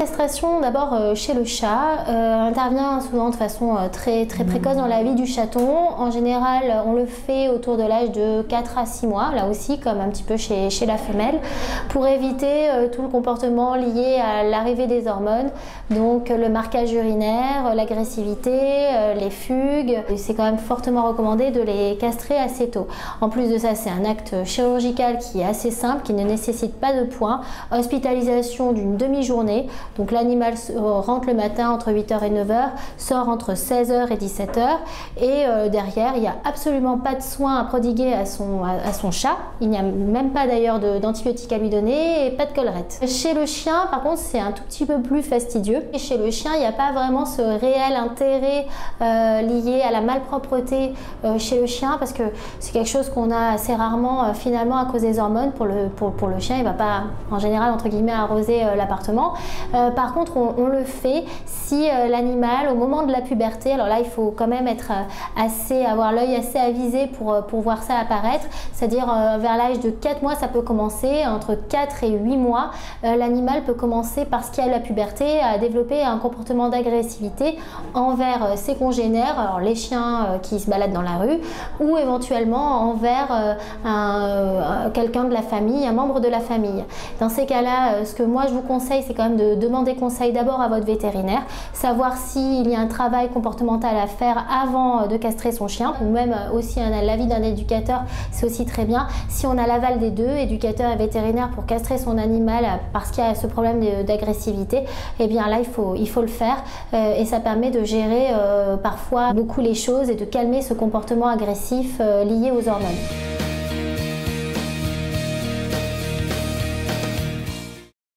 castration, d'abord chez le chat, intervient souvent de façon très précoce dans la vie du chaton. En général, on le fait autour de l'âge de 4 à 6 mois, là aussi comme un petit peu chez la femelle, pour éviter tout le comportement lié à l'arrivée des hormones, donc le marquage urinaire, l'agressivité, les fugues. C'est quand même fortement recommandé de les castrer assez tôt. En plus de ça, c'est un acte chirurgical qui est assez simple, qui ne nécessite pas de point. Hospitalisation d'une demi-journée, donc l'animal rentre le matin entre 8h et 9h, sort entre 16h et 17h, et derrière il n'y a absolument pas de soins à prodiguer à son chat. Il n'y a même pas d'ailleurs d'antibiotiques à lui donner et pas de collerette. Chez le chien par contre c'est un tout petit peu plus fastidieux, et chez le chien il n'y a pas vraiment ce réel intérêt lié à la malpropreté chez le chien, parce que c'est quelque chose qu'on a assez rarement finalement à cause des hormones. Pour le chien, il ne va pas en général entre guillemets arroser l'appartement. Par contre on le fait si l'animal au moment de la puberté, alors là il faut quand même être avoir l'œil assez avisé pour voir ça apparaître, c'est-à-dire vers l'âge de 4 mois ça peut commencer, entre 4 et 8 mois l'animal peut commencer, parce qu'il y a la puberté, à développer un comportement d'agressivité envers ses congénères, alors les chiens qui se baladent dans la rue, ou éventuellement envers quelqu'un de la famille, un membre de la famille. Dans ces cas-là, ce que moi je vous conseille, c'est quand même de demander conseil d'abord à votre vétérinaire, savoir s'il y a un travail comportemental à faire avant de castrer son chien, ou même aussi l'avis d'un éducateur, c'est aussi très bien. Si on a l'aval des deux, éducateur et vétérinaire, pour castrer son animal parce qu'il y a ce problème d'agressivité, et bien là il faut le faire, et ça permet de gérer parfois beaucoup les choses et de calmer ce comportement agressif lié aux hormones.